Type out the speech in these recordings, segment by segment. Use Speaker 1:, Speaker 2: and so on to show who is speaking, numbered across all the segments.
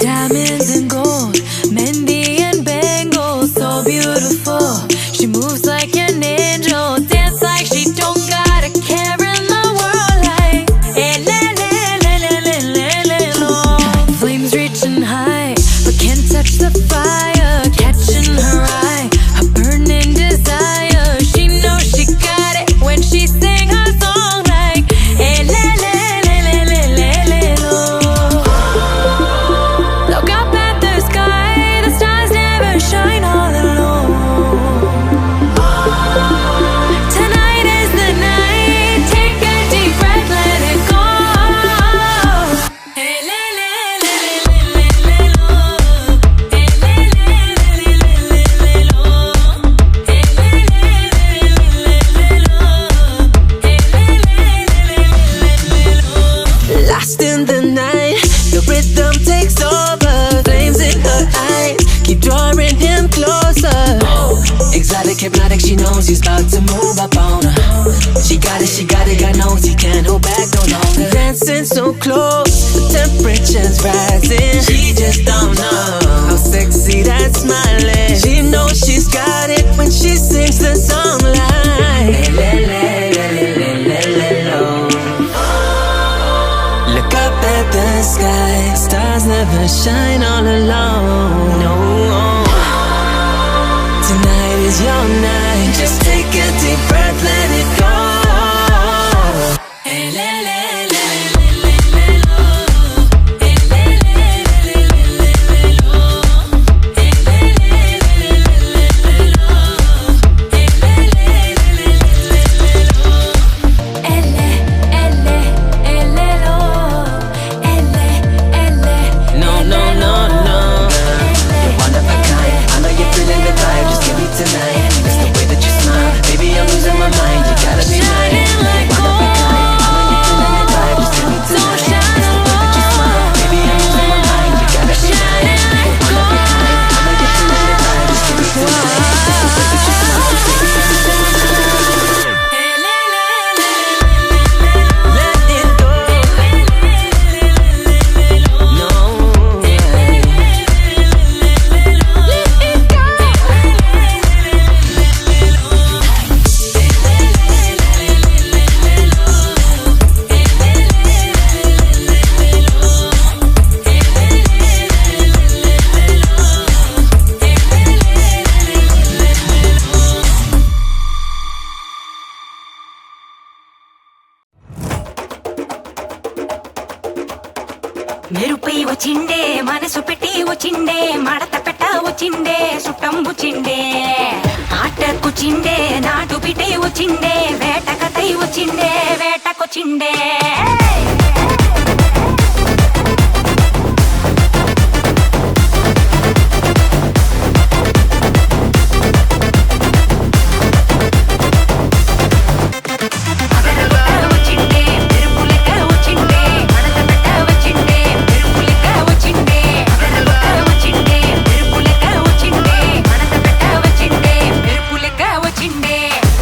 Speaker 1: Diamonds and gold, Mendy and Bengal, so beautiful. She moves like an angel, dance like she don't got a care in the world. Like, flames reaching high, but can't touch the fire. Catching her eye, a burning desire. She knows she got it when she sing her song. Like, look up at the sky, the stars never shine all alone. Tonight is the night, take a deep breath, let it go.
Speaker 2: Lost in the night, the rhythm takes over. Flames in her eyes, keep drawing him closer. Exotic, hypnotic, she knows he's about to move up on her. She got it, God knows he can't hold back no longer. Dancing so close, the temperature's rising. She just don't know how sexy that smile is. She knows she's got it when she sings the song like look up at the sky, stars never shine all alone. No, tonight is your night. Just take a deep breath, let it go. No, no, no, no. You're one of a kind. I know you're feeling the vibe. Just give me tonight. It's the way that you smile. Baby, I'm losing my mind. You gotta be mine. You're one of a kind. I know you're feeling the vibe. Just give me tonight. It's the way that you smile. Baby, I'm losing my mind. You gotta be mine. You're one of a kind. I know you're feeling the vibe. Just give me tonight. It's the way that you smile. Baby, I'm losing my mind. Let it go. No.
Speaker 1: మెరుపై వచ్చిండే మనసు పెట్టి వచ్చిండే మడత పెట్ట వచ్చిండే సుట్టం వచ్చిండే ఆటకు చిండే నాటు పిటే వచ్చిండే వేటకతై వచ్చిండే వేటకొచ్చిండే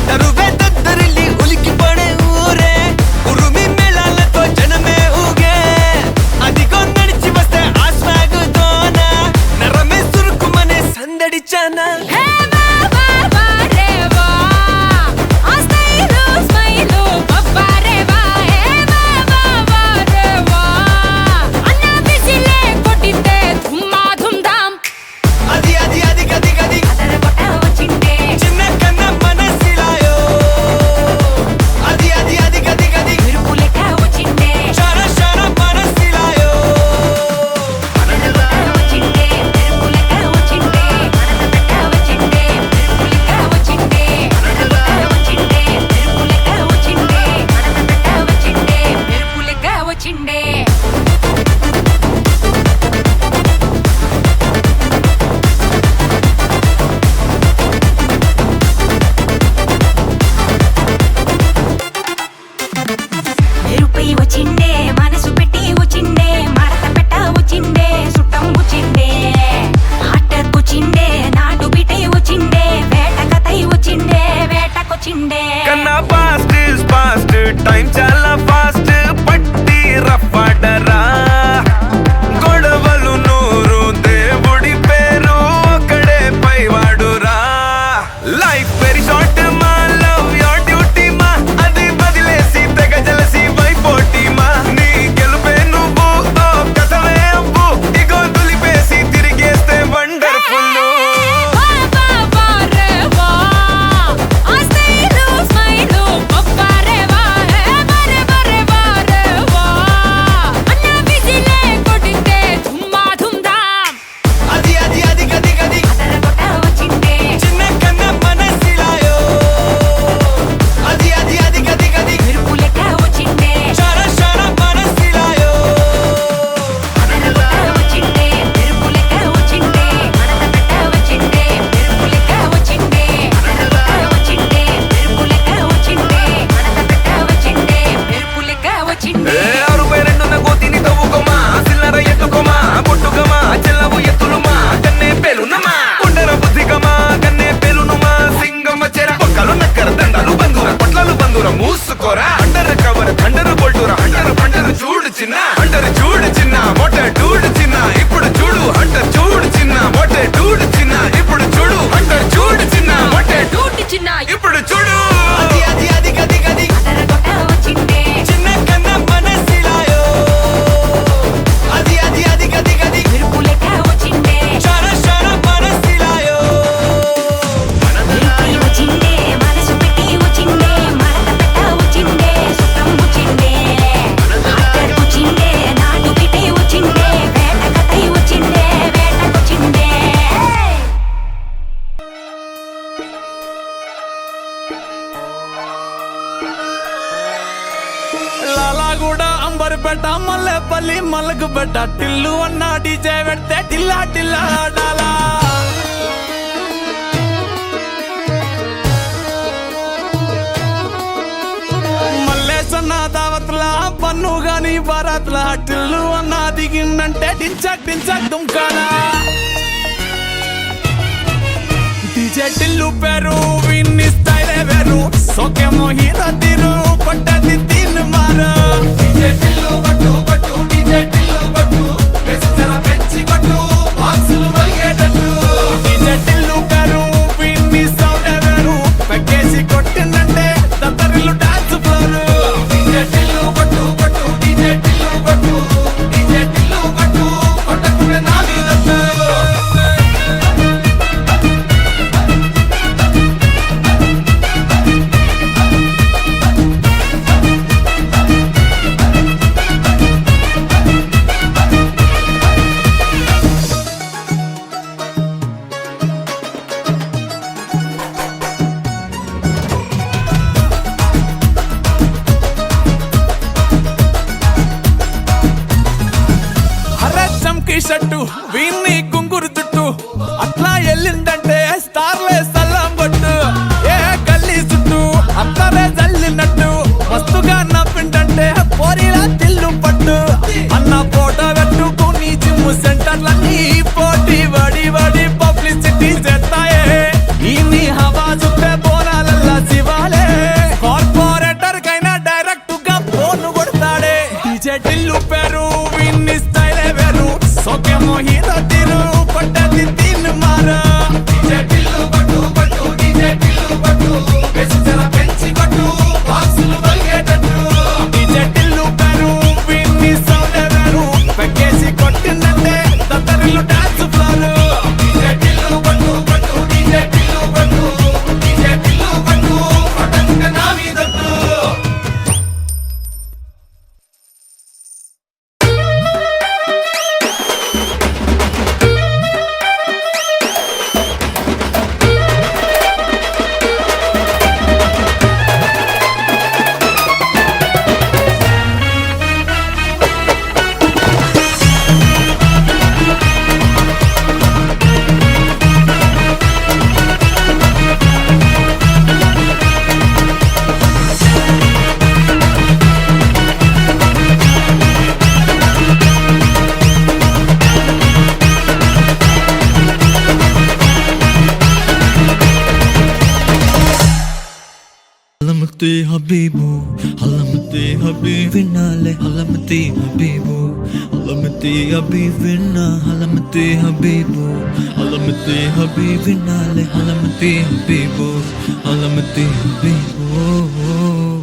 Speaker 2: తరువే తద్దరిల్లి ఉలికి పడే ఊరే ఉరుమి మేళాలతో
Speaker 3: వచ్చిండే మనసు పెట్టి వచ్చిండే మడత పెట్ట వచ్చిండే సుట్టం వచ్చిండే హాటర్ వచ్చిండే నాటు బిటే వచ్చిండే వేట కథై వచ్చిండే వేటకొచ్చిండే
Speaker 4: కన్నా ఫాస్ట్ ఇస్ ఫాస్ట్ టైం చాలా ఫాస్ట్ పట్టి రఫ్ ఆడరా గొడవలు నూరు దేవుడి పేరు ఒక్కడే పైవాడురా లైఫ్ వెరీ షార్ట్ మా లవ్ యోర్ డ్యూటీ మా అది వదిలేసి తెగ జలసి వైపోటీ మా నీ గెలుపే నువ్వు ఓ కథవే అవ్వు ఇగో దులిపేసి తిరిగేస్తే వండర్ఫుల్ మూసుకోరా అండర్ కవర్ థండర్ బోల్టురా అండర్ పండర్ చూడు చిన్న అండర్ చూడు చిన్న వాట్ డూడు చిన్న ఇప్పుడు చూడు అండర్ చూడు చిన్న వాట్ డూడు చిన్న ఇప్పుడు చూడు అండర్ చూడు చిన్న వాట్ డూడు చిన్న ఇప్పుడు చూడు అది అది అది గది గది
Speaker 3: వచ్చిండే
Speaker 4: చిన్న కన్న మనసిలాయో అది అది అది గది గది
Speaker 3: మెరుపు లెక్క వచ్చిండే
Speaker 4: షర షర మనసిలాయో
Speaker 3: వచ్చిండే మనసు పెట్టి వచ్చిండే మడత పెట్ట వచ్చిండే సుఖం వచ్చిండే హాటర్ వచ్చిండే నాటు బిటే వచ్చిండే వేట కథై వచ్చిండే వేటకొచ్చిండే
Speaker 5: లాలాగూడ అంబర్పేట మల్లెపల్లి మల్లకుపేట టిల్లు అన్న డీజే పెడితే టిల్లా టిల్లా ఆడాలా మల్లేసన్న దావత్ల పన్ను గాని బారాత్ల టిల్లు అన్న దిగిందంటే డించక్ డించక్ దుంకాలా డీజే టిల్లు పేరు విన్ని స్టైలే వేరు సోకేమో హీరో తీరు పట్టది తీన్ మారు డీజే టిల్లు పట్టు పట్టు డీజే టిల్లు పట్టు వెచ్చన పెంచి కొట్టు బాక్సులు మలిగేటట్టు డీజే టిల్లు పేరు విన్ని సౌండ్ వేరు పెక్కేసి కొట్టిందంటే దత్తరిల్లు డాన్స్ ఫ్లోర్ డీజే టిల్లు పట్టు పట్టు డీజే టిల్లు పట్టు డీజే టిల్లు పట్టు కొట్టకునే నాది దత్తు షట్టు వీన్ని గుంగురు చుట్టూ అట్లా ఎల్లిందంటే స్టార్లే సల్లం కొట్టు ఏ గల్లీ చుట్టూ అత్తరే జల్లినట్టు మస్తుగా నవ్విందంటే పోరిలా తిల్లు పట్టు అన్న ఫోటో పెట్టుకుని జిమ్ సెంటర్లన్నీ పోటీ వడి వడి పబ్లిసిటీ చేస్తాయే ఈ హవా చూస్తే బోనాలల్లా శివాలే కార్పొరేటర్ కైనా డైరెక్ట్ గా ఫోన్ కొడతాడే డీజే టిల్లు పేరు విన్ని స్టైలే వేరు సోకేమో హీరో తీరు పట్టది తీన్ మారు డీజే టిల్లు పట్టు పట్టు డీజే టిల్లు పట్టు వెచ్చన పెంచి కొట్టు బాక్సులు మలిగేటట్టు డీజే టిల్లు పేరు విన్ని సౌండ్ వేరు పెక్కేసి కొట్టిందంటే దత్తరిల్లు డాన్స్ ఫ్లోర్ డీజే టిల్లు పట్టు పట్టు డీజే టిల్లు పట్టు డీజే టిల్లు పట్టు పట్టంగా నా మీదట్టు
Speaker 6: علامتي حبيبو علامتي حبيبنا له علامتي حبيبو علامتي حبيبنا علامتي حبيبو علامتي حبيبنا له علامتي حبيبو علامتي حبيبو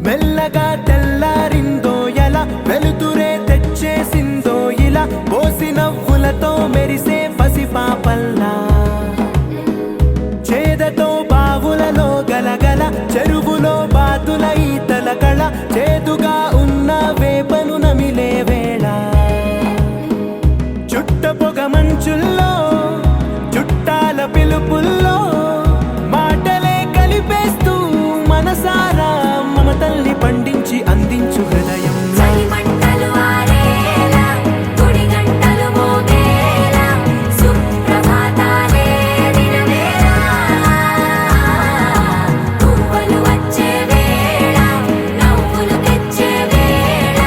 Speaker 7: మెల్లగా తెల్లారిందో ఎలా వెలుతురే తెచ్చేసిందో ఇలా పోసి నవ్వులతో మెరిసే పసిపాపల్లా చేదతో బావులలో గలగల చెరువులో బాతుల ఈతల కళ చేదుగా ఉన్న వేపను నమిలే వేళ చుట్ట పొగ మంచుల్లో చుట్టాల పిలుపుల్లో మాటలే కలిపేస్తూ మనసారా మమతల్ని పండించి అందించు హృదయం
Speaker 3: చలిమంటలు ఆరేలా గుడి గంటలు మోగేలా సుప్రభాతాలే దినవేళ పువ్వులు వచ్చే వేళ నవ్వులు తెచ్చే వేళ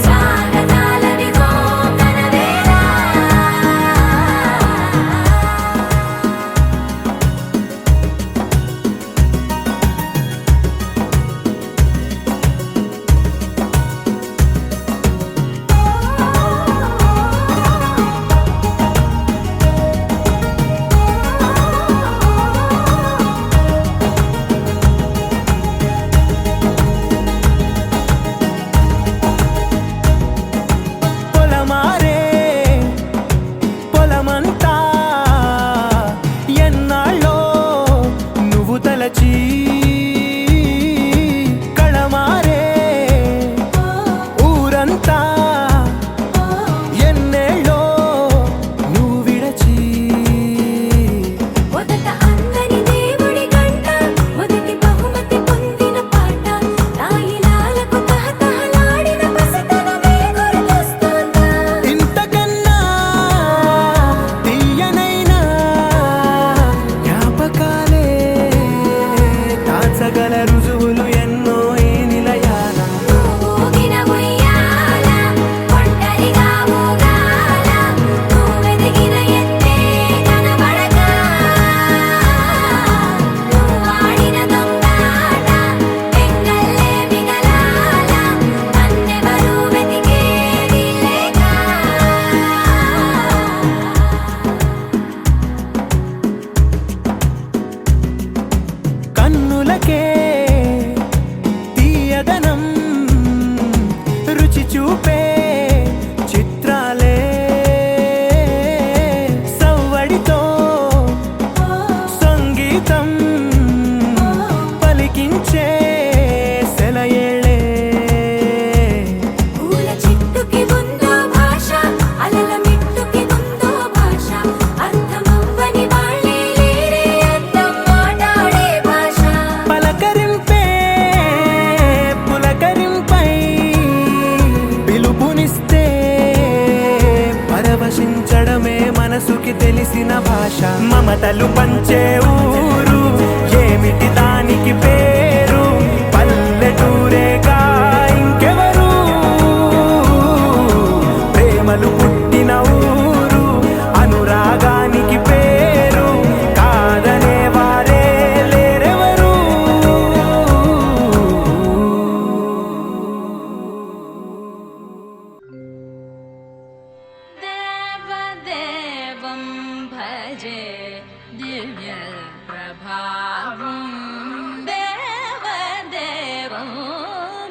Speaker 3: స్వాగతాలనిగో కనవేళ
Speaker 7: పొలమారే పొలమంతా ఎన్నాళ్ళో నువ్వు తలచి కళమారే ఊరంతా ఎన్నేళ్ళో నువ్వు విడచి
Speaker 3: మొదట అందని దేవుడి గంట మొదటి బహుమతి పొందిన పాట తాయిలాలకు తహతహలాడిన పసితనమే గుర్తొస్తుందా
Speaker 7: ఇంతకన్నా తీయనైనా జ్ఞాపకాలే దాచగల రుజువులు ఎన్నో ఈ నిలయాల
Speaker 3: ఊగిన ఉయ్యాల ఒంటరిగా ఊగాల నువ్వెదిగిన ఎత్తే కనబడగా నువ్వాడిన దొంగాట పెంగల్లే మిగలాల నన్నెవరూ వెతికేది లేక
Speaker 7: కన్నులకే తీయదనం రుచి చూపే చిత్రాలే సవ్వడితో సంగీతం పలికించే సెలయేళే
Speaker 3: పూల చిట్టుకి ఉందో భాష అలల మిట్టుకి ఉందో భాష అర్థమవ్వని వాళ్ళే లేరే అర్థం మాట్లాడే భాష
Speaker 7: పలకరింపే పులకరింపై పిలుపునిస్తే పరవశించడమే మనసుకి తెలిసిన భాష మమతలు పంచే ఊరు ఏమిటి దానికి పేరు పల్లెటూరేగా ఇంకెవరు ప్రేమలు పుట్టిన ఊరు అనురాగానికి పేరు కాదనే వారే లేరెవరు
Speaker 1: దేవదేవం భజే దివ్య ప్రభావం దేవదేవం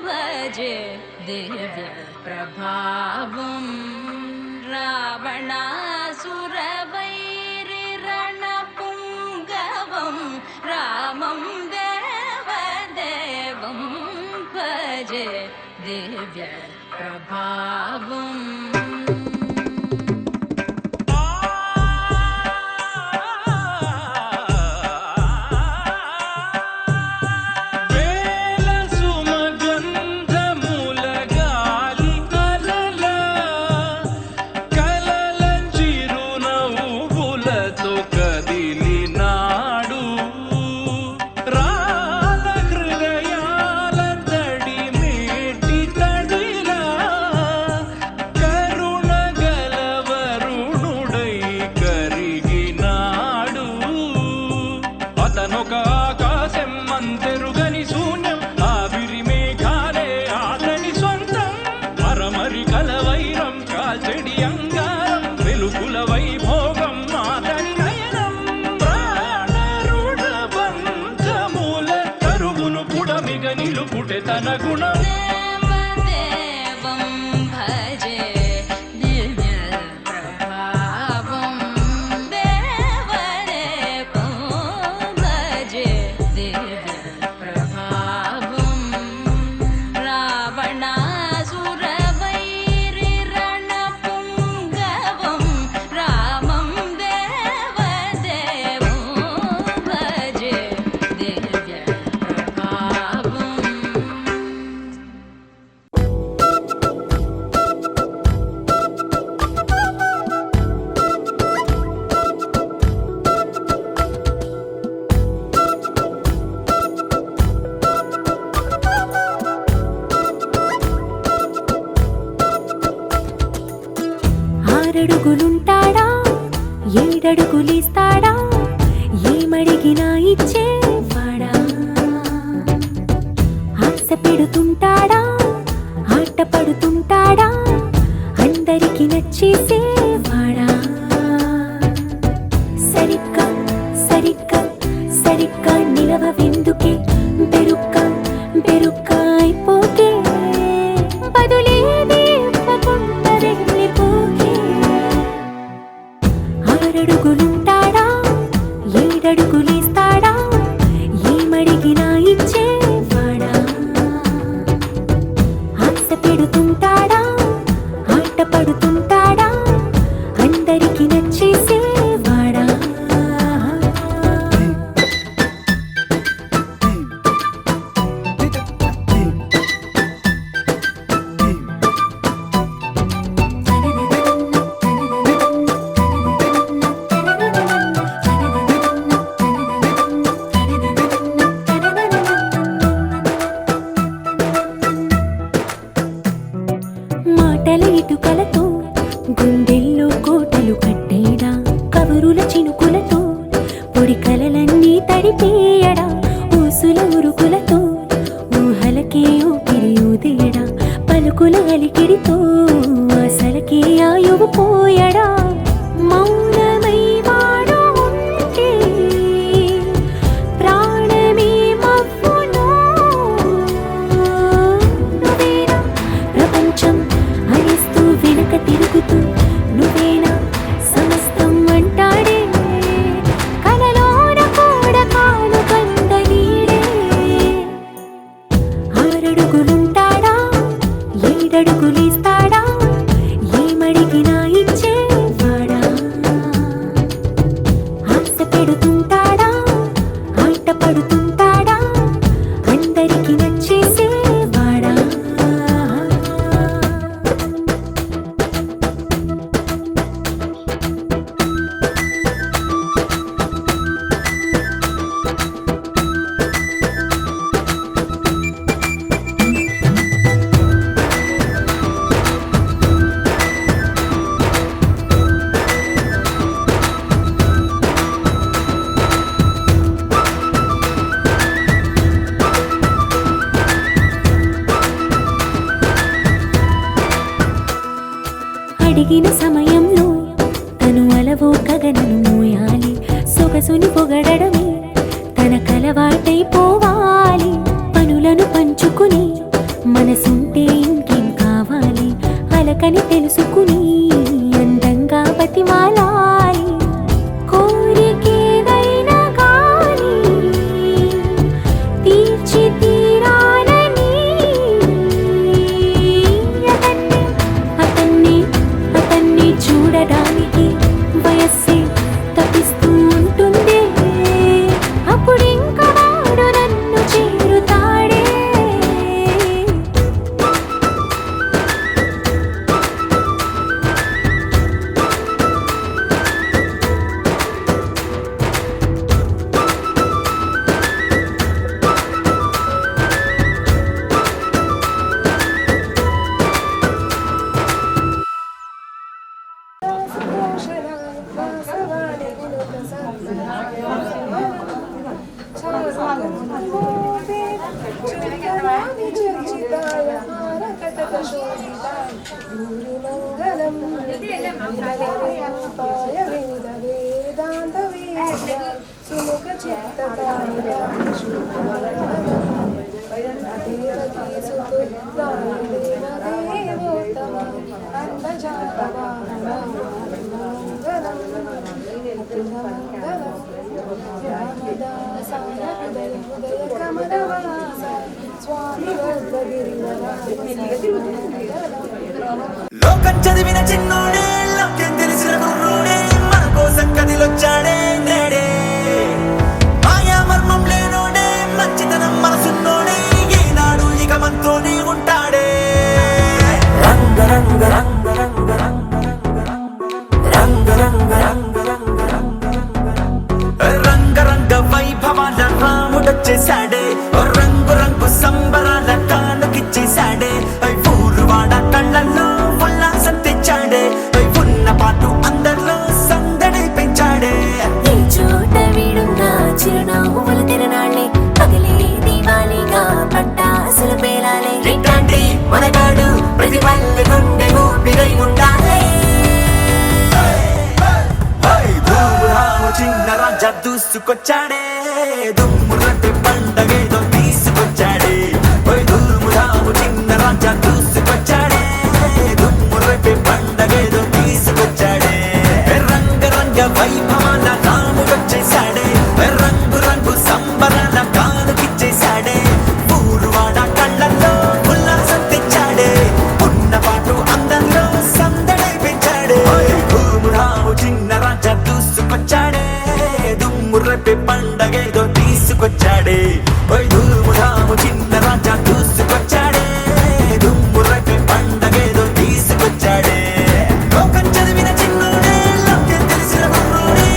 Speaker 1: భజే ప్రభావం రావణాసురవైరి రణపుంగవం రామం దేవదేవం భజే దివ్య ప్రభావం
Speaker 5: తన గుణం
Speaker 1: దేవదేవం భజే దివ్య ప్రభావం దేవదేవం భజే దివ్య ప్రభావం రావణాసురవైరి రణపుంగవం రామం దేవదేవం భజే దివ్య ప్రభావం
Speaker 3: ఆరడుగులుంటాడా ఏడడుగులిస్తాడా ఏమడిగినా ఇచ్చేవాడా ఆశ పెడుతుంటాడా ఆట పడుతుంటాడా అందరికి నచ్చేసేవాడా సరిగ్గా సరిగ్గా సరిగ్గా నిలవెందుకే బెరుక్క బెరుక్క అయిపోకే బదులేది ఇవ్వకుండా వెళ్ళిపోకే ఆరడుగులుంటాడా ఏడడుగులిస్తాడా ఏమడిగినా ఇచ్చేవాడా ఆశ పెడుతుంటాడా ఆట పడుతుంటాడా అందరికి నచ్చేసేవాడా మాటల ఇటుకలతో గుండెల్లో కోటలు కట్టేడా కబురుల చినుకులతో పొడి కలలన్నీ తడిపేయడా ఊసుల ఉరుకులతో ఊహలకే ఊపిరి ఊదేయడా పలుకుల అలికిడితో అసలకే ఆయువు పోయడా మౌనమై వాడు ఉంటే ప్రాణమే మవ్వును నువ్వేనా ప్రపంచం అరిస్తూ వెనక తిరుగుతూ నువ్వేనా సమస్తం అంటాడే కలలోన కూడా కాను కంద నీడే ఆరడుగులుంటాడా ఏడడుగులిస్తాడా ఏమడిగినా ఇచ్చేవాడా ఆశ పెడుతుంటాడా ఆట పడుతుంటాడా అందరికి నచ్చేసేవాడా అడిగిన సమయంలో తను అలవో గగనను మోయాలి సొగసుని పొగడమే తనకలవాటైపోవాలి పనులను పంచుకుని మనసుంటే ఇంకేం కావాలి అలకని తెలుసుకుని అందంగా బతిమాలాలి కోరికేదైనా గాని తీర్చి తీరాలని అతన్ని చూడడానికి వయస్సే తప్పిస్తూ ఉంటుంది అప్పుడింక వాడు నన్ను చేరుతాడే
Speaker 2: లోకం చదివిన చిన్నోడే లోకం తెలిసిన కుర్రోడే మన కోసం కదిలొచ్చాడే నేడే మాయా మర్మం లేనోడే మంచితనం మనసున్నోడే ఏనాడు ఇక మనతోనే ఉంటాడే రంగ రంగ రంగ రంగ రంగ రంగ రంగ రంగ రంగ వైభవాల రాముడొచ్చేశాడే రంగు రంగు సంబరాల కానుకిచ్చేశాడే ఊరువాడ కళ్ళల్లో ఉల్లాసం తెచ్చాడే ఉన్న పాటు అందరిలో సందడి పెంచాడే
Speaker 3: ఏ చోట వీడున్నా చిరునవ్వులు తిరనాళ్ళే పగలే దీవాలిగా పట్టాసులు పేలాలే
Speaker 2: ఇట్లాంటి మనగాడు ప్రతి పల్లె గుండె ఊపిరై ఉండాలి ధూమురాము చిన్న రాజా దూసుకొచ్చాడే దుమ్ము రొట్టె పండగేదో తీసుకొచ్చాడే ధూమురాము చిన్న రాజా దూసుకొచ్చాడే దుమ్ము రొట్టె పండగేదో తీసుకొచ్చాడే రంగ రంగ వైభవాల రాముడొచ్చేశాడే రంగు రంగు సంబరాల కానుకిచ్చేశాడే ఊరువాడ కళ్ళల్లో ఉల్లాసం తెచ్చాడే ఉన్న పాటు అందరిలో సందడి పెంచాడే ధూమురాము చిన్న రాజా దూసుకొచ్చాడే దుమ్ము రేపే పండగేదో తీసుకొచ్చాడే ధూమురాము చిన్న రాజా దూసుకొచ్చాడే దుమ్ము రేపే పండగేదో తీసుకొచ్చాడే లోకం చదివిన చిన్నోడే లోకం తెలిసిన కుర్రోడే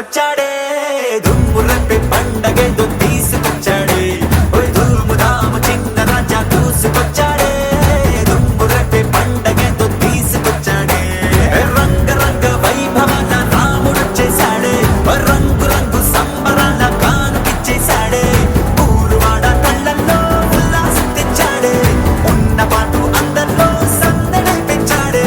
Speaker 2: వచ్చాడే దుమ్ము రేపే పండగేదో తీసుకొచ్చాడే ఓయ్ ధూముధాము చిన్న రాజా దూసుకొచ్చాడే దుమ్ము రేపే పండగేదో తీసుకొచ్చాడే రంగ రంగ వైభవాల రాముడొచ్చేశాడే రంగు రంగు సంబరాల కానుకిచ్చేశాడే ఊరువాడ కళ్ళల్లో ఉల్లాసం తెచ్చాడే ఉన్న పాటు అందరిలో సందడి పెంచాడే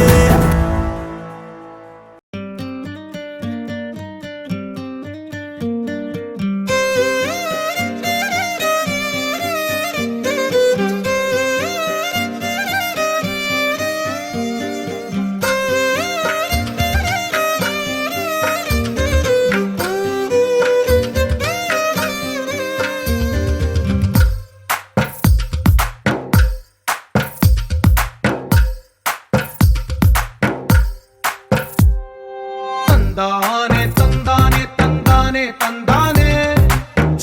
Speaker 5: తందానే తందానే తందానే తందానే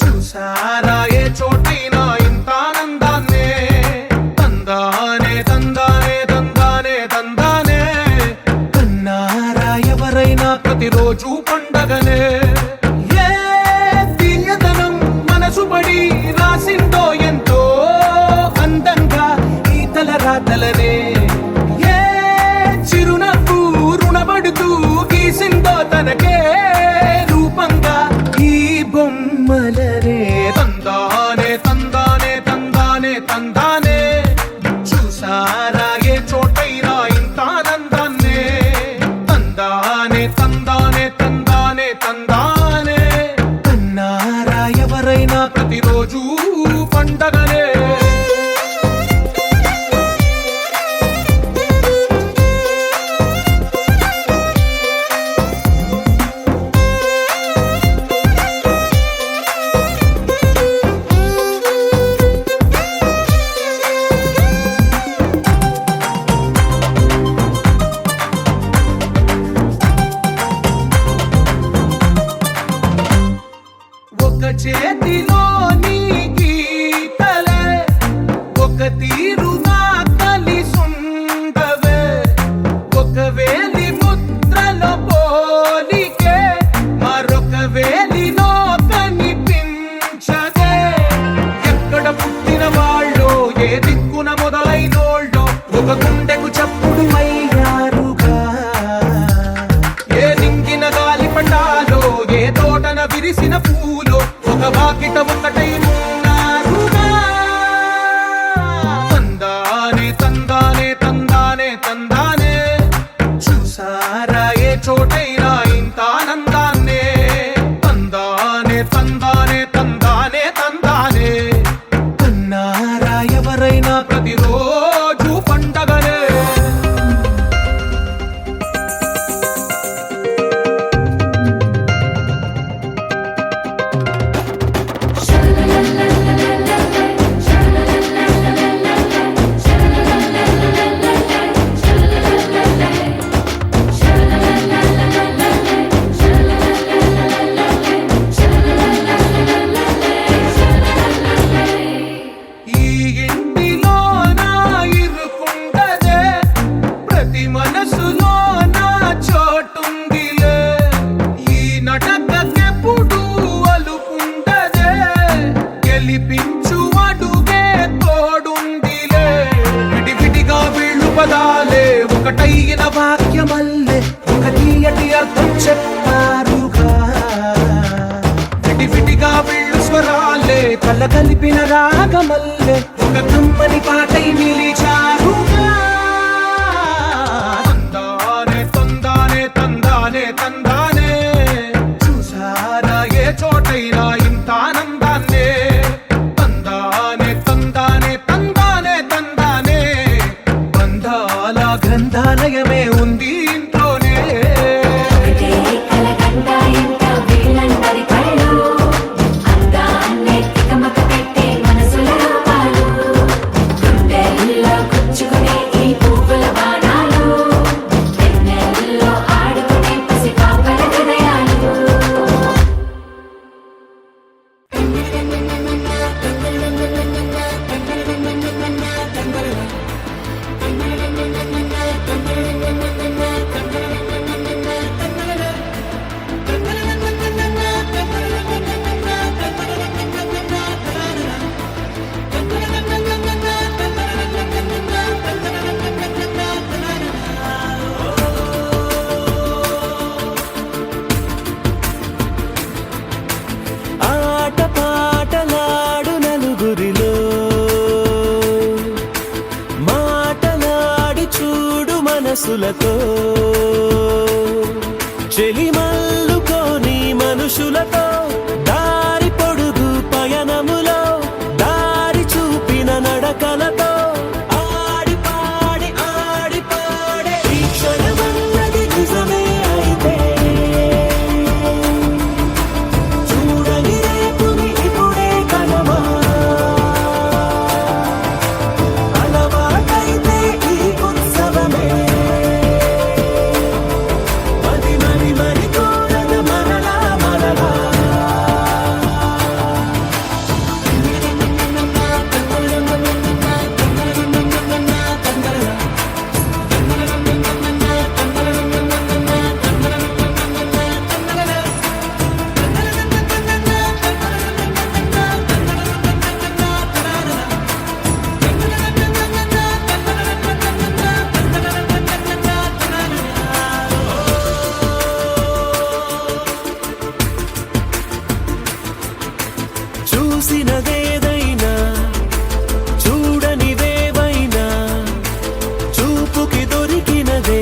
Speaker 5: చూసారా ఏ చోటైనా ఇంత ఆనందాన్నే తందానే తందానే తందానే తందానే కన్నారా ఎవరైనా ప్రతిరోజు పండగనే ఏ తీయదనం మనసు పడి రాసిందో ఎంతో అందంగా ఈ తల రాతలనే ఏ చిరునవ్వు రుణపడుతూ గీసిందో తనకే రూపంగా ఈ బొమ్మలనే తందానే తందానే తందానే తందానే చూసారా ఏ చోటైనా ఇంత ఆనందాన్నే తందానే తందానే తందానే తందానే కన్నారా ఎవరైనా ప్రతిరోజు పండగనే ఒక చేతిలో నీ గీతలే ఒక తీరుగా కలిసుండవే ఒక వేలి ముద్రలో పోలికే మరొక వేలిలో కనిపించదే ఎక్కడ పుట్టిన వాళ్ళో ఏ దిక్కున మొదలైనోళ్ళో ఒక గుండెకు చప్పుడు అయ్యారుగా ఏ నింగిన గాలి పటాలో ఏ తోటన విరిసిన పూలో ఒక వాకిట ఒకటై ఉన్నారుగా తందానే తందానే తందానే తందానే చూసారా ఏ చోటైనా ఇంత ఆనందాన్నే తందానే తందానే తందానే తందానే కన్నారా ఎవరైనా ప్రతిరోజు పండగనే ఈ ఇంటిలో నా ఇరుకుండదే ప్రతి మనసులో నా చోటుందిలే ఈ నటకెప్పుడు అలుకుండదే గెలిపించు అడుగే తోడుందిలే విడివిడిగా వీళ్ళు పదాలే ఒకటైన వాక్యమల్లే ఒక తీయటి అర్థం చెప్పారుగా విడివిడిగా వీళ్ళు స్వరాలే కల కలిపిన రాగమల్లే ఒక కమ్మని పాటై నిలిచారుగా తందానే తందానే తందానే తందానే చూసారా ఏ చోటైనా ఇంత ఆనందాన్నే తందానే తందానే తందానే తందానే బంధాల గ్రంథాలయమే ఉంది ఇంట్లోనే
Speaker 3: ఒకటే కలకండ ఇంట వీళ్ళందరి కళ్ళు అందాన్నే తికమక పెట్టే మనసుల రూపాలు గుండెల్లో గుచ్చుకునే ఈ
Speaker 7: మనసులతో చెలిమల్లుకోని మనుషులతో దారి పొడుగు పయనములో దారి చూపిన నడకలతో ఆడి పాడి ఈ క్షణమన్నది నిజమే అయితే చూడని రేపుని ఇప్పుడే కలమా అలవాటైతే ఈ ఉత్సవమే మరి కోరద మరలా మరలా చూసినదేదైనా చూడనివేవైనా చూపుకి దొరికినదే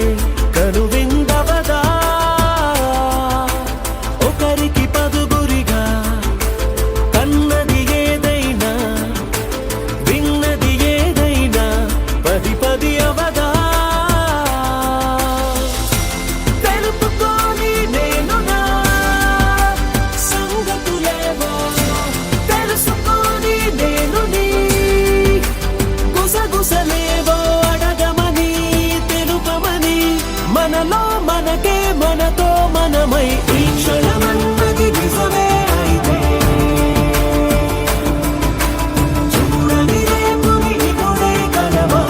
Speaker 7: కనువిందవదా ఒకరికి పదుగురిగా కన్నది ఏదైనా విన్నది ఏదైనా పది అవదా తెలుపుకోని నేను నా సంగతులేవో తెలుసుకొని నేను నీ గుసగుసలేవో అడగమని తెలుపమని మనలో మనకే మనతో మనమై ఈ క్షణమన్నది నిజమే అయితే చూడని రేపుని ఇప్పుడే కలవా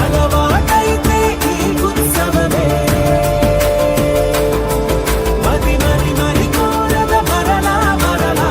Speaker 7: అలవాటైతే ఈ ఉత్సవమే మరి కోరద మరలా మరలా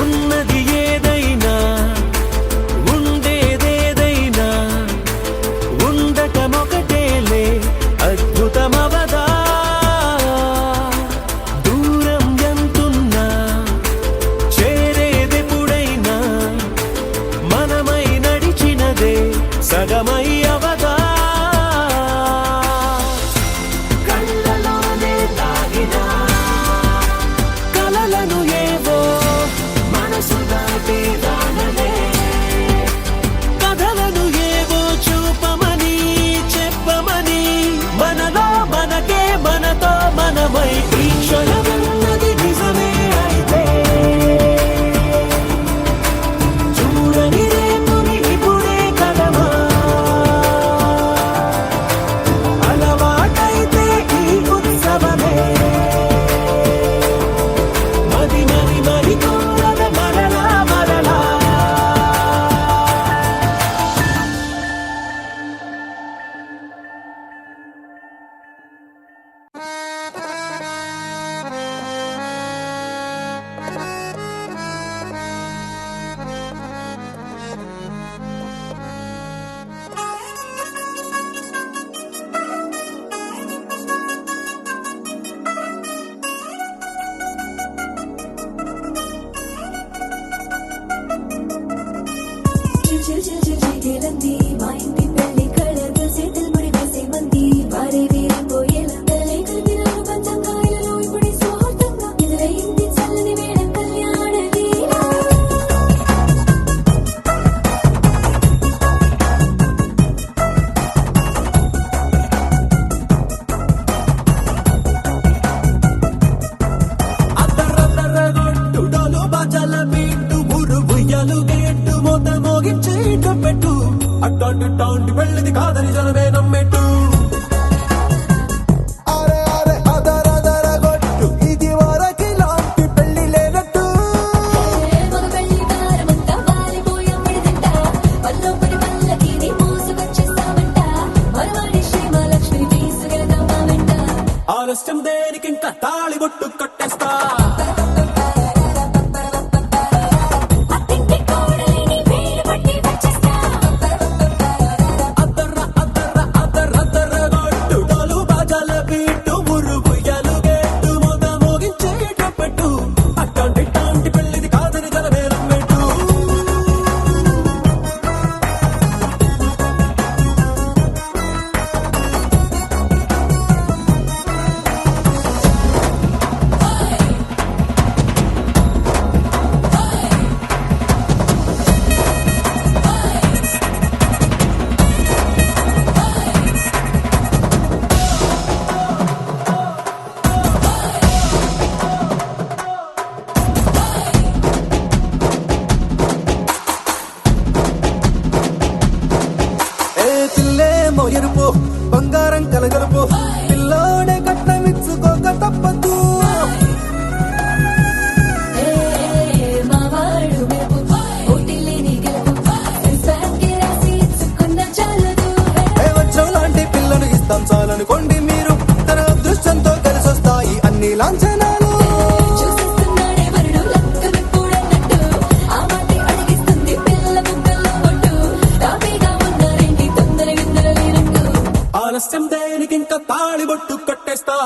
Speaker 7: ఉన్నది ఏదైనా ఉండేదేదైనా ఉండటమొకటేలే అద్భుతమవదా దూరం ఎంతున్నా చేరేదెప్పుడైనా మనమై నడిచినదే సగమై అవదా కళ్ళలోనే దాగినా కలలను ఏవో మనసు దాటి రానలే కథలను ఏవో చూపమని చెప్పమని మనలో మనకే మనతో మనమై ఈ క్షణమన్నది నిజమే అయితే చూడని రేపుని ఇప్పుడే కలమా అలవాటైతే ఈ ఉత్సవమే మరి కోరద మరలా మరలా
Speaker 8: చిటిలంది మా ఇంటి పెళ్లి కళగా చేతులు ముడి వేసే మంది వారే వేరిపోయేలా తలై కలిపినారు పంచంగాయలలో ఇప్పుడు స్వార్థంగా ఎదురైంది చల్లని వేడ కళ్యాణ లీల
Speaker 7: అద్దరద్దరగొట్టు డోలు బాజాల బీటు మురు బుయ్యలు గేట్టు మోత మోగించే పెట్టు అట్టాంటి టాంటి పెళ్ళిది కాదని జనమే నమ్మెట్టు అరే అరే అదరదరగొట్టు ఇది వరకి లాంటి పెళ్లి లేనట్టు
Speaker 8: మగ పెళ్లి వారమంతా వాలిపోయాం విడిదింట వల్ల
Speaker 7: తాళిబొట్టు కట్టేస్తా
Speaker 8: అత్తింటి కోడలిని వేలు పట్టి వచ్చేస్తా
Speaker 7: అద్దర్ర అద్దర్ర అద్దర్ర అద్దర్ర గొట్టు డోలు బాజాల బీటు మురు బుయ్యాలు గేటు మోత మోగించేటట్టు అట్టాంటి టాంటి పెళ్ళిది కాదని జలవేలం పెట్టు ఏ పిల్లేమో ఎరుపు బంగారం కలగలుపు పిల్లోడే కట్టమిచ్చుకోక తప్పదు
Speaker 8: మావాడు మెరుపు ఓటిల్లేని గెలుపు ఇన్స్టాగ్రామ్కి రాసి ఇచ్చుకున్న చాలదు
Speaker 7: ఏ వజ్రం లాంటి పిల్లను ఇస్తాం చాలనుకోండి మీరు తన అదృష్టంతో కలిసొస్తాయి అన్ని లాంఛనాలు
Speaker 8: చూసేస్తున్నాడే వరుడు లక్క విప్పుడన్నట్టు ఆ మాటే అడిగిస్తుంది పిల్ల బుగ్గల్లో పొట్టు తాపీగా ఉన్నారేంటి తొందర గిందర లేనట్టు
Speaker 7: ఆలస్యం దేనికి ఇంకా తాళిబొట్టు కట్టేస్తా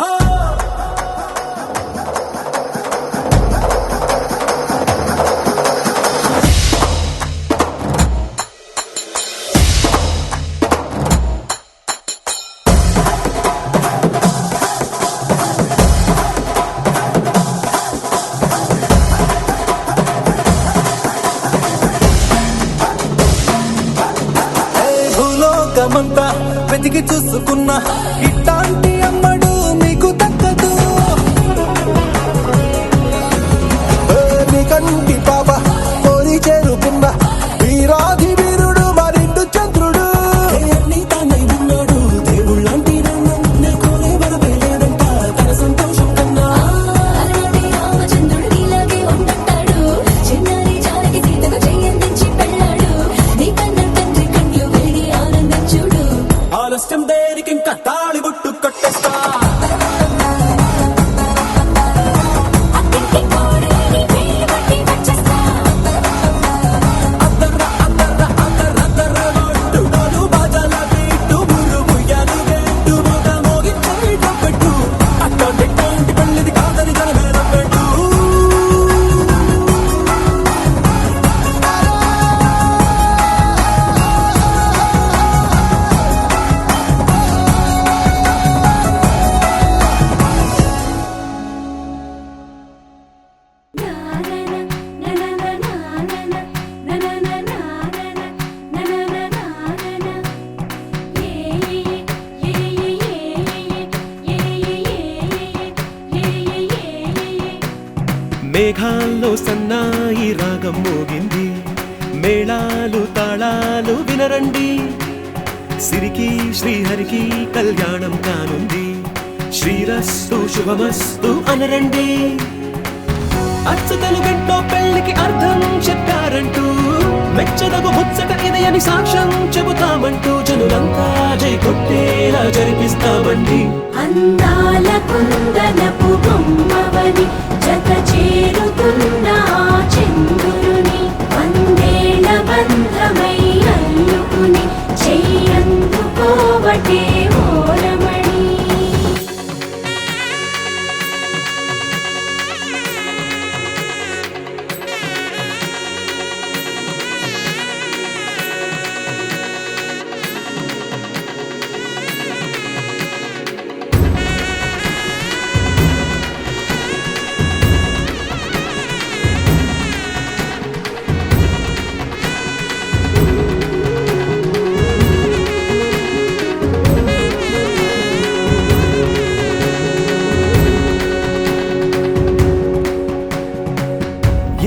Speaker 7: ఏ భూలోకమంతా వెతికి చూసుకున్నా ఇట్లాంటి అమ్మడు మీకు దక్కదు ఏ నీ కంటి పాప కోరి చేరుకున్న వీరాధి వీరుడు మరిండు చంద్రుడు అన్ని తానై ఉన్నాడు దేవుళ్ళంటి నే కోరే వరమే లేదంట తన సంతోషం కన్నా
Speaker 8: అలాంటి రామచంద్రుడు నీలాగే ఉండంటాడు చిన్నారి జానకి సీతకు చెయ్యందించి పెళ్ళాడు నీ కన్న తండ్రి కండ్లు వెలిగి ఆనందం చూడు
Speaker 7: ఆలస్యం దేనికి ఇంకా తాళిబొట్టు కట్టేస్తా
Speaker 8: అత్తింటి కోడలిని వేలు పట్టి వచ్చేస్తా
Speaker 7: అద్దర్ర అద్దర్ర అద్దర్ర అద్దర్ర గొట్టు డోలు బాజాల బీటు మురు బుయ్యాలు గేటు మోత మోగించేటట్టు అట్టాంటి టాంటి పెళ్ళిది కాదని జలవేలం పెట్టు
Speaker 9: మేఘాల్లో సన్నాయి రాగం మోగింది మేళాలు తాళాలు వినరండి సిరికి శ్రీహరికి కళ్యాణం కానుంది శ్రీరస్తు శుభమస్తు అనరండి అచ్చతలు గంటో పెళ్లికి అర్థం చెప్పారంటూ మెచ్చదగు ముచ్చట ఇది అని సాక్ష్యం చెబుతామంటూ జనులంతా జై కొట్టేలా జరిపిస్తామండి
Speaker 3: అందాల కుందనపు బొమ్మవని జత చేరుతున్న ఆ చంద్రుని వందేళ్ల బంధమై అల్లుకుని చెయ్యందుకోవటే ఓరమణి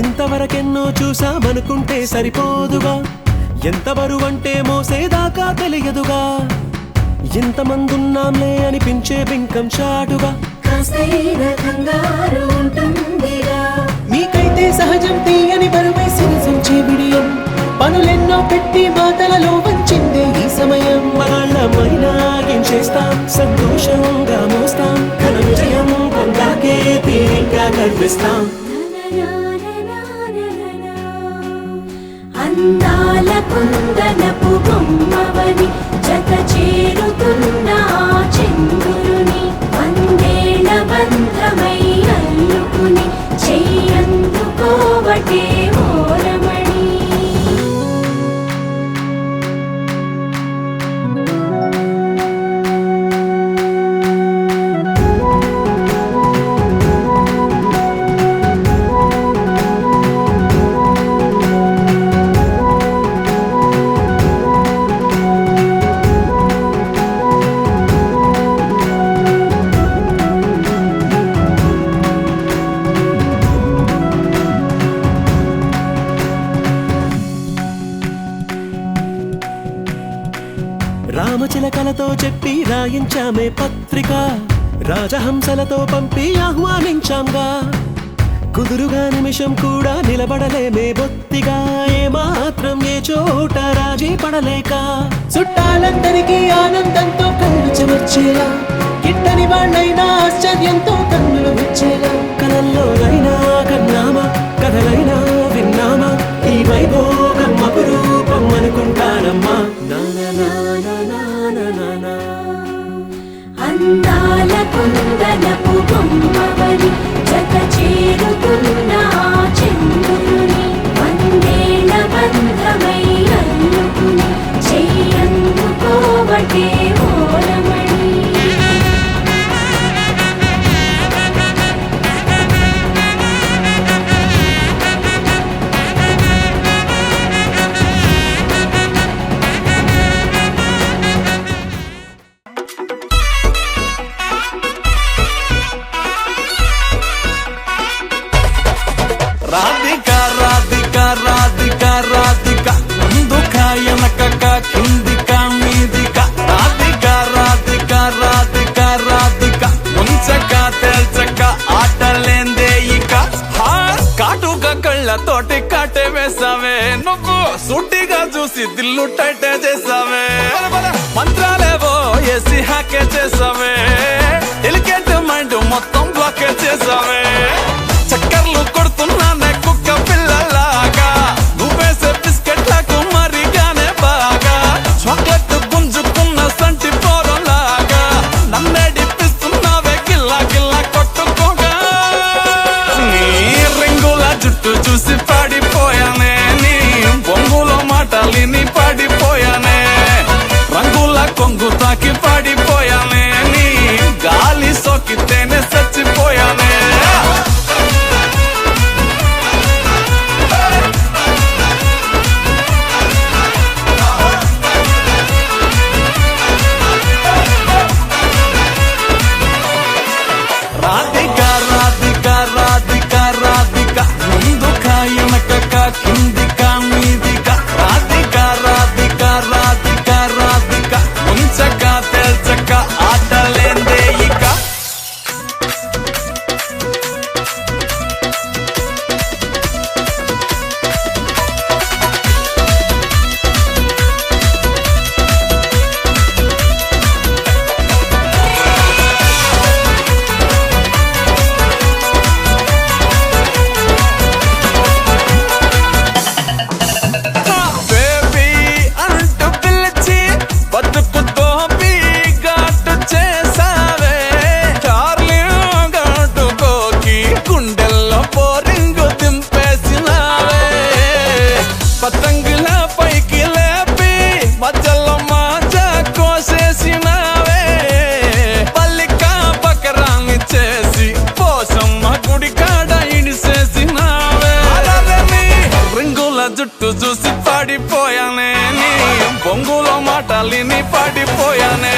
Speaker 9: ఇంతవరకెన్నో చూసామనుకుంటే సరిపోదుగా ఎంత బరువంటే మోసేదాకా తెలియదుగా ఇంతమందున్నాంలే అనిపించే బింకం చాటుగా
Speaker 3: కాస్తైన కంగారు ఉంటుందిగా
Speaker 9: మీకైతే సహజం తీయని బరువేసిన సంచే బిడియం పనులెన్నో పెట్టి మాటలలో వంచిందే ఈ సమయం మనాళ్ళమైనా ఏం చేస్తాం సంతోషంగా మోస్తాం ఘన విజయం పొందాకే తీరిగ్గా కనిపిస్తాం.
Speaker 8: అందాల కుందనపు బొమ్మవని జత చేరుతున్న చంద్రుని వందేళ్ల బంధమై అల్లుకుని చెయ్యందుకోవటే ఓరమణి.
Speaker 9: రామచిలకలతో చెప్పి రాయించామే పత్రిక, రాజహంసలతో పంపి ఆహ్వానించాంగా. కుదురుగా నిమిషం కూడా నిలబడలేమే బొత్తిగా, ఏమాత్రం ఏ చోట రాజీ పడలేక. చుట్టాలందరికీ ఆనందంతో కళ్ళు చెమర్చేలా, గిట్టని వాళ్ళైనా ఆశ్చర్యంతో కన్నులు విచ్చేలా. కలల్లోనైనా కన్నామా, కథలైనా విన్నామా, ఈ వైభోగం అపురూపం అనుకుంటానమ్మా.
Speaker 8: అందాల కుందనపు బొమ్మవని జత చేరుతున్న చంద్రుని వందేళ్ల బంధమై అల్లుకుని చెయ్యందుకోవటే ఓరమణి.
Speaker 5: రాధిక రాధిక రాధిక రాధిక ముందుక వెనకక కిందిక మీదిక రాధిక రాధిక రాధిక రాధిక ముంచక తేల్చక ఆటలేందే ఇక. కాటుగా కళ్ళతోటి కాటే వేసావే నువ్వు, సూటిగా చూసి దిల్లు టైటే చేసావే. మంత్రాలేవో ఏసి హ్యాకే చేసావే, ఎలికెంట్ మైండ్ మొత్తం బ్లాకే చేసావే. చక్కర్లు కొడుతున్నానే కుక్క పిల్లలాగా, నువ్వేసే బిస్కెట్లకు మరిగానే బాగా. చాక్లెట్ గుంజుకున్న సంటి పోరలాగా, నన్నేడిపిస్తున్నావే గిల్లా గిల్లా కొట్టుకోగా. నీ రింగుల జుట్టు చూసి పాడిపోయానే, నీ బొంగులో మాటలిని పాడిపోయానే. రంగుల కొంగు తాకి పాడిపోయానే, నీ గాలి సోకితేనే చచ్చిపోయానే. రాధిక రాధిక రాధిక రాధిక ముందుక వెనకక కిందిక మీదిక రాధిక రాధిక రాధిక రాధిక ముంచక తేల్చక ఆటలేందే ఇక. జుట్టు చూసి పాడిపోయానే, నీ బొంగులో మాటలిని పాడిపోయానే.